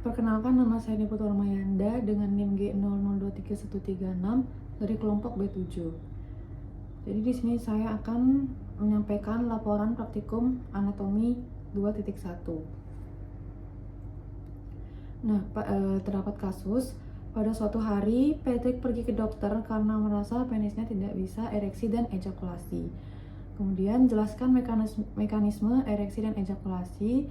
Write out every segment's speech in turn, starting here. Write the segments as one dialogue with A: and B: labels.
A: Perkenalkan, nama saya Niputu Ramayanda dengan NIM G00231136 dari kelompok B7. Jadi di sini saya akan menyampaikan laporan praktikum anatomi 2.1. Nah, terdapat kasus pada suatu hari Patrick pergi ke dokter karena merasa penisnya tidak bisa ereksi dan ejakulasi. Kemudian jelaskan mekanisme ereksi dan ejakulasi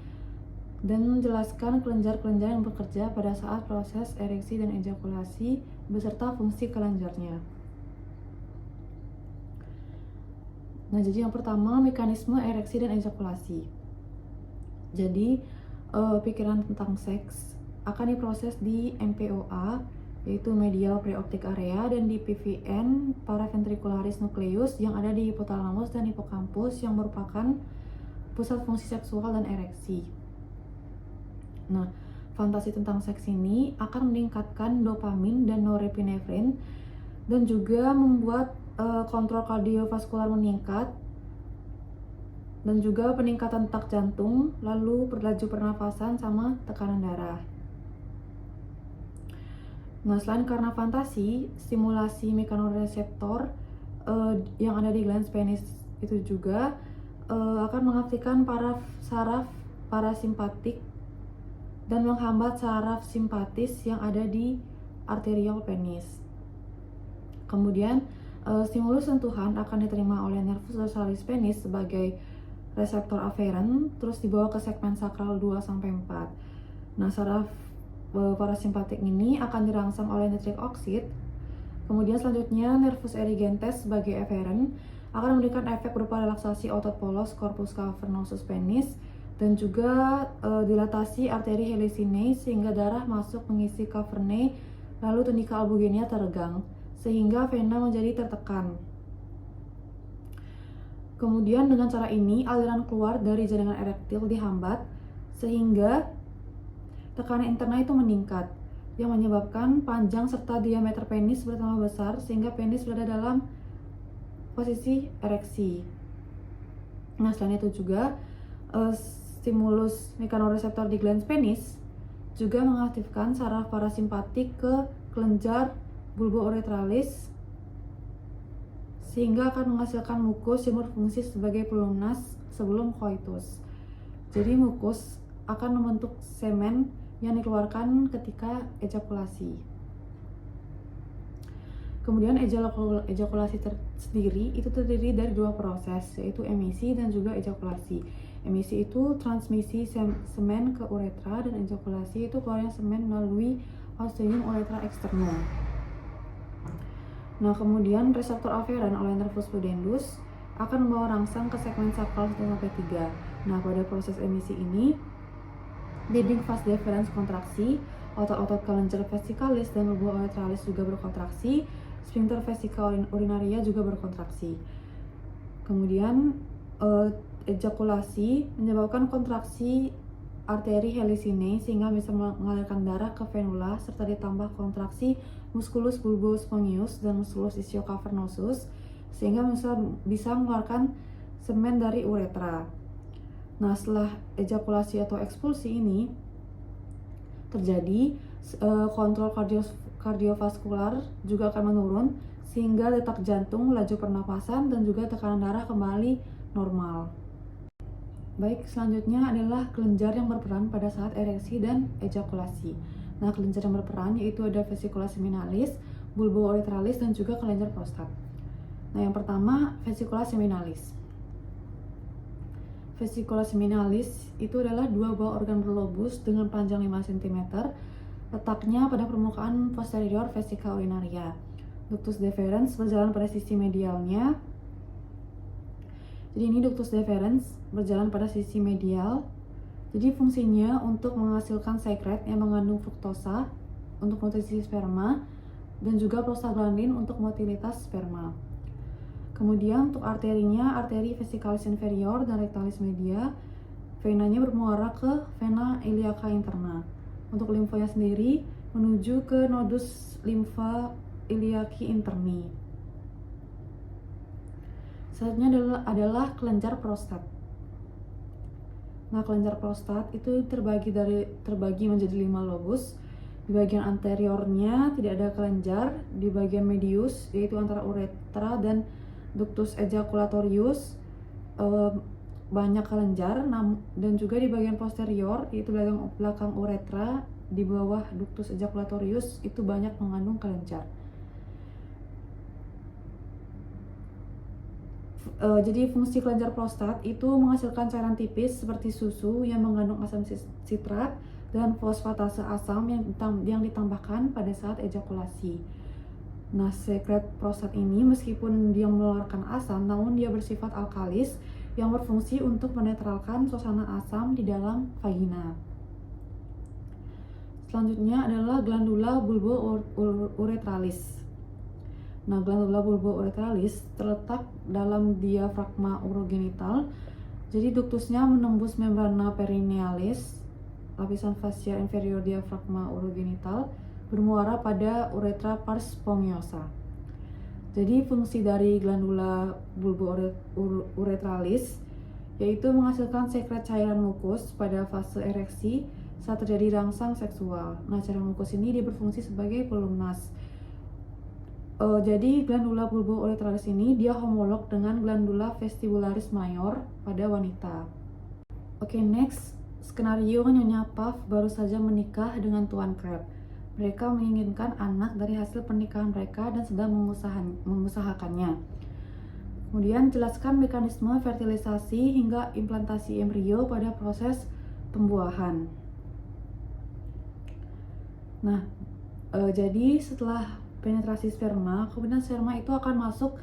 A: dan menjelaskan kelenjar-kelenjar yang bekerja pada saat proses ereksi dan ejakulasi beserta fungsi kelenjarnya. Nah, jadi yang pertama, mekanisme ereksi dan ejakulasi. Jadi, pikiran tentang seks akan diproses di MPOA, yaitu medial preoptic area, dan di PVN paraventricularis nucleus yang ada di hipotalamus dan hipokampus yang merupakan pusat fungsi seksual dan ereksi. Nah, fantasi tentang seks ini akan meningkatkan dopamin dan norepinefrin dan juga membuat kontrol kardiovaskular meningkat dan juga peningkatan detak jantung, lalu laju pernafasan sama tekanan darah. Nah, selain karena fantasi, stimulasi mekanoreseptor yang ada di glans penis itu juga akan mengaktifkan saraf parasimpatik dan menghambat saraf simpatis yang ada di arteriol penis. Kemudian, stimulus sentuhan akan diterima oleh nervus dorsalis penis sebagai reseptor aferen, terus dibawa ke segmen sakral 2-4. Nah, saraf parasimpatik ini akan dirangsang oleh nitrik oksid. Kemudian selanjutnya nervus erigentes sebagai eferen akan memberikan efek berupa relaksasi otot polos corpus cavernosus penis dan juga dilatasi arteri helicinae sehingga darah masuk mengisi cavernae, lalu tunica albugenia teregang sehingga vena menjadi tertekan. Kemudian dengan cara ini aliran keluar dari jaringan erektil dihambat sehingga tekanan interna itu meningkat yang menyebabkan panjang serta diameter penis bertambah besar sehingga penis berada dalam posisi ereksi. Nah, selain itu juga stimulus mekanoreseptor di glans penis juga mengaktifkan saraf parasimpatik ke kelenjar bulbouretralis sehingga akan menghasilkan mukus yang berfungsi sebagai pelunas sebelum koitus. Jadi mukus akan membentuk semen yang dikeluarkan ketika ejakulasi. Kemudian ejakulasi sendiri itu terdiri dari dua proses, yaitu emisi dan juga ejakulasi. Emisi itu transmisi semen ke uretra dan ejakulasi itu keluarnya semen melalui ostium uretra eksternal. Nah, kemudian reseptor aferen oleh nervus pudendus akan membawa rangsang ke segmen sakral 1-3. Nah, pada proses emisi ini dinding vas deferens kontraksi, otot-otot kelenjar vesikalis dan bulba uretralis juga berkontraksi, sphincter vesica urinaria juga berkontraksi. Kemudian ejakulasi menyebabkan kontraksi arteri helicinae sehingga bisa mengalirkan darah ke venula serta ditambah kontraksi musculus bulbospongius dan musculus ischiocavernosus sehingga bisa mengeluarkan semen dari uretra. Nah, setelah ejakulasi atau ekspulsi ini terjadi, kontrol kardiovaskular juga akan menurun sehingga detak jantung, laju pernapasan, dan juga tekanan darah kembali normal. Baik, selanjutnya adalah kelenjar yang berperan pada saat ereksi dan ejakulasi. Nah, kelenjar yang berperan yaitu ada vesicula seminalis, bulba uretralis, dan juga kelenjar prostat. Nah, yang pertama, vesicula seminalis. Vesicula seminalis itu adalah dua buah organ berlobus dengan panjang 5 cm, letaknya pada permukaan posterior vesica urinaria. Ductus deferens berjalan pada sisi medialnya. Jadi ini ductus deferens berjalan pada sisi medial. Jadi fungsinya untuk menghasilkan sekret yang mengandung fruktosa untuk nutrisi sperma dan juga prostaglandin untuk motilitas sperma. Kemudian untuk arterinya, arteri vesicalis inferior dan rectalis media, venanya bermuara ke vena iliaca interna. Untuk limfonya sendiri menuju ke nodus limfa iliaci interni. Selanjutnya adalah kelenjar prostat. Nah, kelenjar prostat itu terbagi menjadi 5 lobus. Di bagian anteriornya tidak ada kelenjar, di bagian medius yaitu antara uretra dan ductus ejaculatorius banyak kelenjar, dan juga di bagian posterior yaitu belakang uretra di bawah ductus ejaculatorius itu banyak mengandung kelenjar. Jadi fungsi kelenjar prostat itu menghasilkan cairan tipis seperti susu yang mengandung asam sitrat dan fosfatase asam yang ditambahkan pada saat ejakulasi. Nah, sekret prostat ini meskipun dia mengeluarkan asam, namun dia bersifat alkalis yang berfungsi untuk menetralkan suasana asam di dalam vagina. Selanjutnya adalah glandula bulbouretralis. Nah, glandula bulbouretralis terletak dalam diafragma urogenital. Jadi duktusnya menembus membrana perinealis, lapisan fascia inferior diafragma urogenital, bermuara pada uretra pars spongiosa. Jadi fungsi dari glandula bulbouretralis yaitu menghasilkan sekret cairan mukus pada fase ereksi saat terjadi rangsang seksual. Nah, cairan mukus ini dia berfungsi sebagai pelumnas. Jadi glandula bulbouretralis ini dia homolog dengan glandula vestibularis mayor pada wanita. Oke, next, skenario Nyonya Puff baru saja menikah dengan Tuan Crab. Mereka menginginkan anak dari hasil pernikahan mereka dan sedang mengusahakannya. Kemudian jelaskan mekanisme fertilisasi hingga implantasi embrio pada proses pembuahan. Nah, jadi setelah penetrasi sperma, kemudian sperma itu akan masuk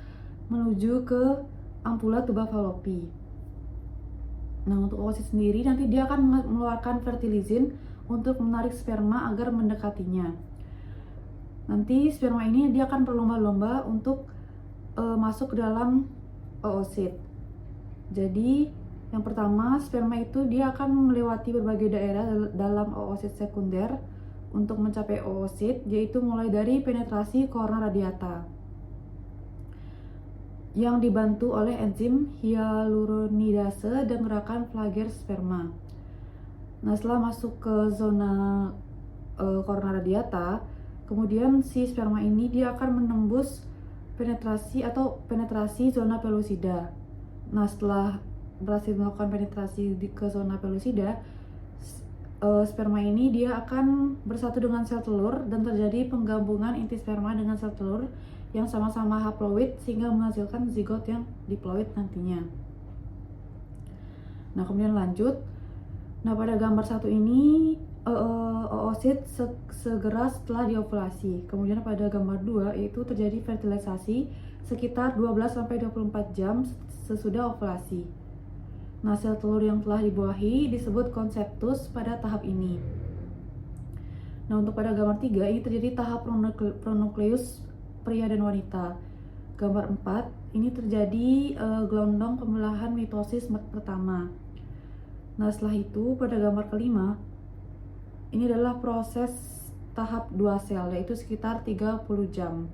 A: menuju ke ampula tuba falopi. Nah, untuk oosit sendiri nanti dia akan mengeluarkan fertilizin untuk menarik sperma agar mendekatinya. Nanti sperma ini dia akan berlomba-lomba untuk masuk ke dalam oosit. Jadi yang pertama, sperma itu dia akan melewati berbagai daerah dalam oosit sekunder untuk mencapai oosit, yaitu mulai dari penetrasi corona radiata yang dibantu oleh enzim hyaluronidase dan gerakan Flagler sperma. Nah, setelah masuk ke zona corona radiata, kemudian si sperma ini dia akan menembus penetrasi zona pellucida. Nah, setelah berhasil melakukan penetrasi ke zona pellucida, sperma ini dia akan bersatu dengan sel telur dan terjadi penggabungan inti sperma dengan sel telur yang sama-sama haploid sehingga menghasilkan zigot yang diploid nantinya. Nah, kemudian lanjut. Nah, pada gambar satu ini oosit segera setelah diovulasi. Kemudian pada gambar 2 itu terjadi fertilisasi sekitar 12-24 jam sesudah ovulasi. Nah, sel telur yang telah dibuahi disebut konseptus pada tahap ini. Nah, untuk pada gambar 3 ini terjadi tahap pronukleus pria dan wanita. Gambar 4 ini terjadi gelondong pembelahan mitosis pertama. Nah, setelah itu pada gambar kelima ini adalah proses tahap 2 sel, yaitu sekitar 30 jam.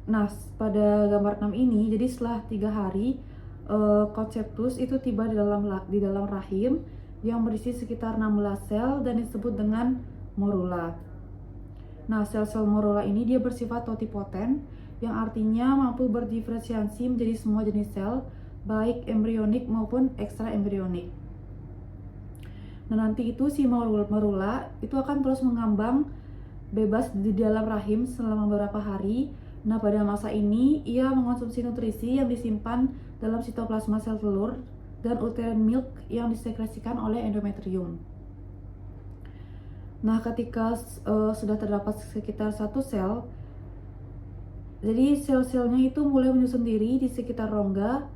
A: Nah, pada gambar 6 ini jadi setelah 3 hari konseptus itu tiba di dalam rahim yang berisi sekitar 16 sel dan disebut dengan morula. Nah, sel-sel morula ini dia bersifat totipotent yang artinya mampu berdiferensiasi menjadi semua jenis sel, baik embrionik maupun ekstra embrionik. Nah, nanti itu si morula itu akan terus mengambang bebas di dalam rahim selama beberapa hari. Nah, pada masa ini ia mengonsumsi nutrisi yang disimpan dalam sitoplasma sel telur dan uterine milk yang disekresikan oleh endometrium. Nah, ketika sudah terdapat sekitar 1 sel, jadi sel-selnya itu mulai menyusun diri di sekitar rongga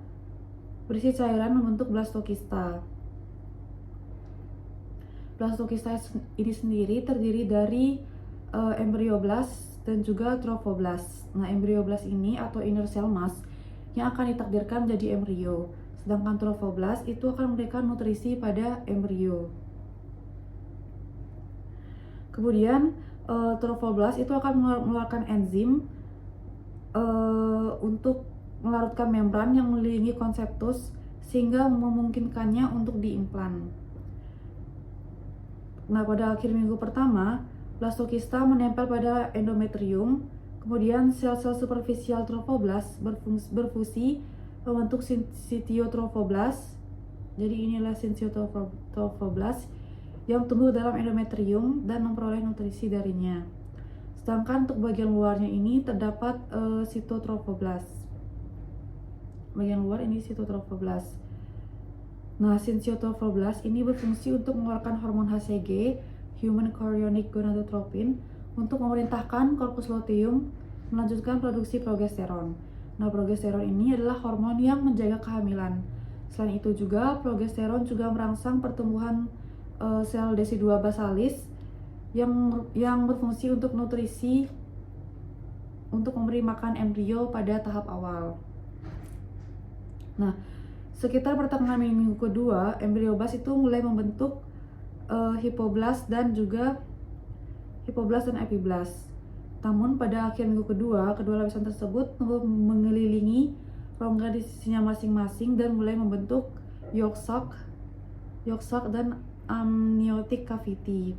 A: berisi cairan membentuk blastokista. Blastokista ini sendiri terdiri dari embryoblast dan juga trophoblast. Nah, embryoblast ini atau inner cell mass yang akan ditakdirkan menjadi embrio, sedangkan trophoblast itu akan memberikan nutrisi pada embrio. Kemudian trophoblast itu akan mengeluarkan enzim untuk melarutkan membran yang mengelilingi konseptus sehingga memungkinkannya untuk diimplan. Nah, pada akhir minggu pertama, blastokista menempel pada endometrium, kemudian sel-sel superficial trophoblast berfusi membentuk sitiotrophoblas. Jadi inilah sitiotrophoblas yang tumbuh dalam endometrium dan memperoleh nutrisi darinya. Sedangkan untuk bagian luarnya ini terdapat sitotrophoblas. Bagian luar ini sitotrophoblas. Nah, sitiotrophoblas ini berfungsi untuk mengeluarkan hormon HCG, Human Chorionic Gonadotropin, untuk memerintahkan korpus luteum melanjutkan produksi progesteron. Nah, progesteron ini adalah hormon yang menjaga kehamilan. Selain itu juga, progesteron juga merangsang pertumbuhan sel desi-2 basalis yang berfungsi untuk nutrisi untuk memberi makan embrio pada tahap awal. Nah, sekitar pertengahan minggu kedua, embrioblas itu mulai membentuk hipoblas dan epiblas. Namun pada akhir minggu kedua, kedua lapisan tersebut mengelilingi rongga di sisinya masing-masing dan mulai membentuk yolk sac dan amniotic cavity.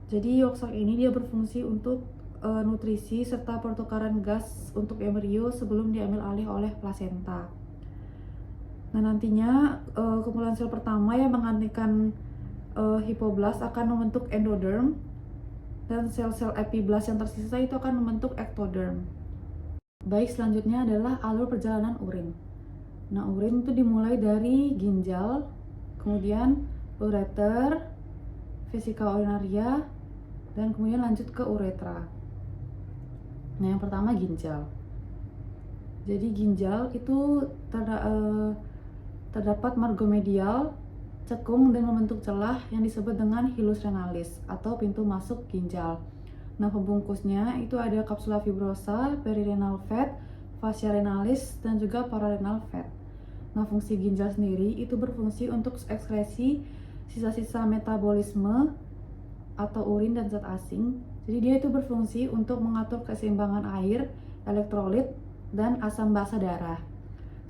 A: Jadi yolk sac ini dia berfungsi untuk nutrisi serta pertukaran gas untuk embrio sebelum diambil alih oleh plasenta. Nah, nantinya kumpulan sel pertama yang menggantikan hipoblas akan membentuk endoderm, dan sel-sel epiblas yang tersisa itu akan membentuk ectoderm. Baik, selanjutnya adalah alur perjalanan urin. Nah, urin itu dimulai dari ginjal, kemudian ureter, vesika urinaria, dan kemudian lanjut ke uretra. Nah, yang pertama ginjal. Jadi ginjal itu terdapat margomedial, cekung dan membentuk celah yang disebut dengan hilus renalis atau pintu masuk ginjal. Nah, pembungkusnya itu ada kapsula fibrosa, perirenal fat, fascia renalis, dan juga pararenal fat. Nah, fungsi ginjal sendiri itu berfungsi untuk ekskresi sisa-sisa metabolisme atau urin dan zat asing. Jadi dia itu berfungsi untuk mengatur keseimbangan air, elektrolit, dan asam basa darah.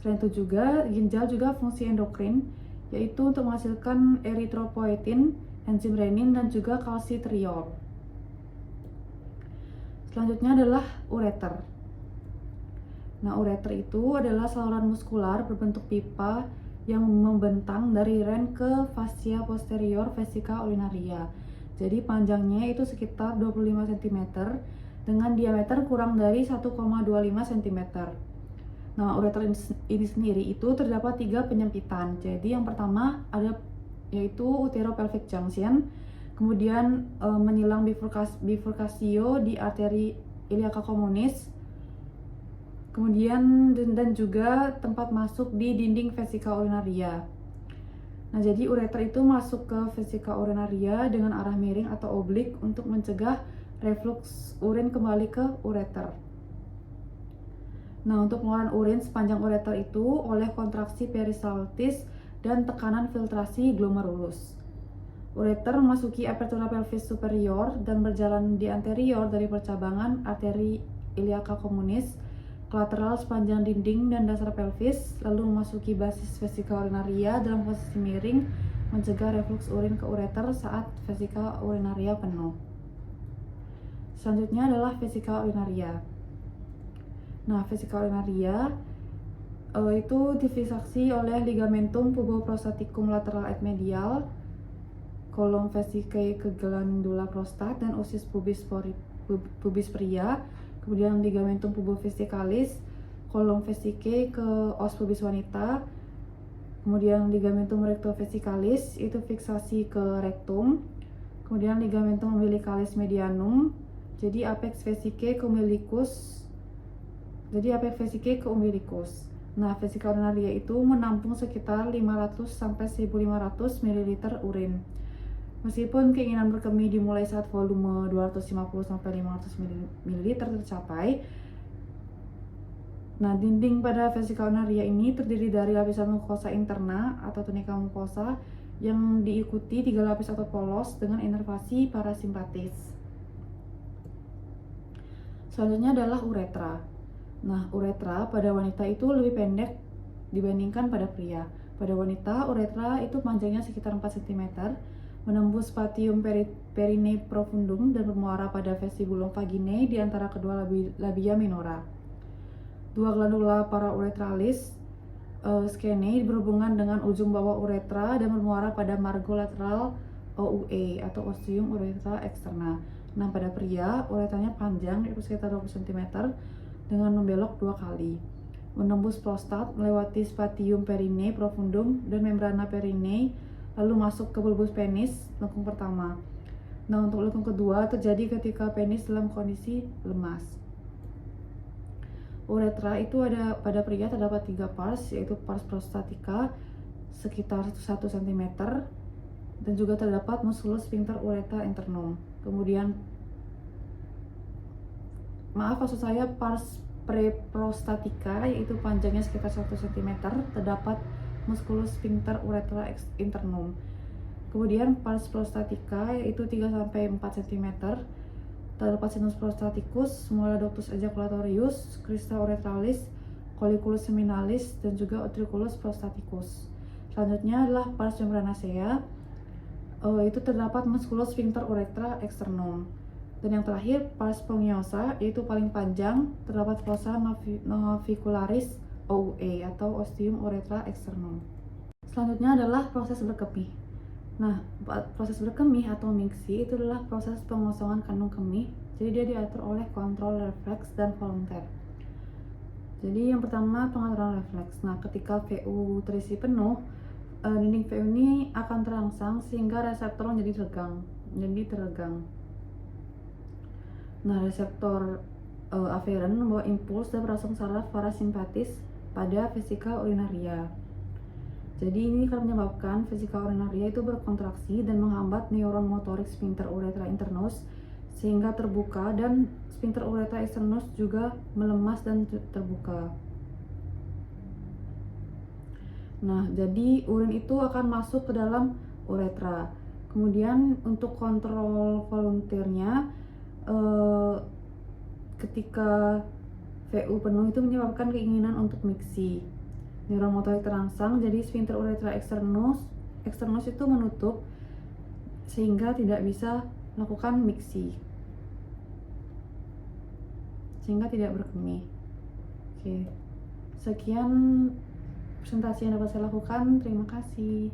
A: Selain itu juga, ginjal juga fungsi endokrin, yaitu untuk menghasilkan eritropoietin, enzim renin, dan juga kalsitriol. Selanjutnya adalah ureter. Nah, ureter itu adalah saluran muskular berbentuk pipa yang membentang dari ren ke fascia posterior vesika urinaria. Jadi panjangnya itu sekitar 25 cm dengan diameter kurang dari 1,25 cm. Nah, ureter ini sendiri itu terdapat 3 penyempitan. Jadi yang pertama ada yaitu uteropelvic junction, kemudian menyilang bifurcatio di arteri iliaca communis, kemudian dan juga tempat masuk di dinding vesika urinaria. Nah, jadi ureter itu masuk ke vesika urinaria dengan arah miring atau oblik untuk mencegah reflux urin kembali ke ureter. Nah, untuk pengeluaran urin sepanjang ureter itu oleh kontraksi peristaltis dan tekanan filtrasi glomerulus. Ureter memasuki apertura pelvis superior dan berjalan di anterior dari percabangan arteri iliaca communis ke lateral sepanjang dinding dan dasar pelvis, lalu memasuki basis vesika urinaria dalam posisi miring, mencegah reflux urin ke ureter saat vesika urinaria penuh. Selanjutnya adalah vesika urinaria. Nah, vesika urinaria itu difiksasi oleh ligamentum puboprostaticum lateral et medial, kolom vesicae ke glandula prostat dan usus pubis pria, kemudian ligamentum pubovesicalis, kolom vesicae ke os pubis wanita, kemudian ligamentum rectovesicalis itu fiksasi ke rektum, kemudian ligamentum umbilicalis medianum, jadi apex vesicae ke umbilicus. Nah, vesika urinaria itu menampung sekitar 500 sampai 1500 ml urin. Meskipun keinginan berkemih dimulai saat volume 250 sampai 500 ml tercapai. Nah, dinding pada vesika urinaria ini terdiri dari lapisan mukosa interna atau tunika mukosa yang diikuti 3 lapis otot polos dengan inervasi parasimpatis. Selanjutnya adalah uretra. Nah, uretra pada wanita itu lebih pendek dibandingkan pada pria. Pada wanita, uretra itu panjangnya sekitar 4 cm, menembus spatium perine profundum dan bermuara pada vestibulum vaginae di antara kedua labia minora. Dua glandula parauretralis skene berhubungan dengan ujung bawah uretra dan bermuara pada margo lateral OUE atau ostium urethra externa. Nah, pada pria, uretranya panjang yaitu sekitar 20 cm dengan membelok 2 kali. Menembus prostat, melewati spatium perine profundum dan membrana perine, lalu masuk ke bulbus penis, lekung pertama. Nah, untuk lekung kedua terjadi ketika penis dalam kondisi lemas. Uretra itu ada pada pria terdapat 3 pars, yaitu pars prostatica sekitar 1 cm dan juga terdapat musculus sphincter urethra internum. Kemudian maksud saya pars preprostatica yaitu panjangnya sekitar 1 cm, terdapat musculus sphincter urethra internum. Kemudian pars prostatica yaitu 3-4 cm, terdapat sinus prostaticus, small ductus ejaculatorius, crista urethralis, colliculus seminalis, dan juga utriculus prostaticus. Selanjutnya adalah pars membranacea, itu terdapat musculus sphincter urethra externum. Dan yang terakhir pars sponggiosa yaitu paling panjang, terdapat fossa navicularis OUE atau ostium urethra externum. Selanjutnya adalah proses berkemih. Nah, proses berkemih atau mixi itu adalah proses pengosongan kandung kemih. Jadi dia diatur oleh kontrol refleks dan volunteer. Jadi yang pertama pengaturan refleks. Nah, ketika VU terisi penuh, dinding VU ini akan terangsang sehingga reseptor menjadi teregang. Nah, reseptor aferen membawa impuls dan merangsang saraf parasimpatis pada vesika urinaria. Jadi ini akan menyebabkan vesika urinaria itu berkontraksi dan menghambat neuron motorik sphincter urethra internus sehingga terbuka, dan sphincter urethra externus juga melemas dan terbuka. Nah, jadi urin itu akan masuk ke dalam uretra. Kemudian untuk kontrol volunteernya, ketika VU penuh itu menyebabkan keinginan untuk mixi. Neuron motorik terangsang, jadi sphincter urethra externus itu menutup sehingga tidak bisa melakukan mixi, sehingga tidak berkemih. Oke, sekian presentasi yang dapat saya lakukan. Terima kasih.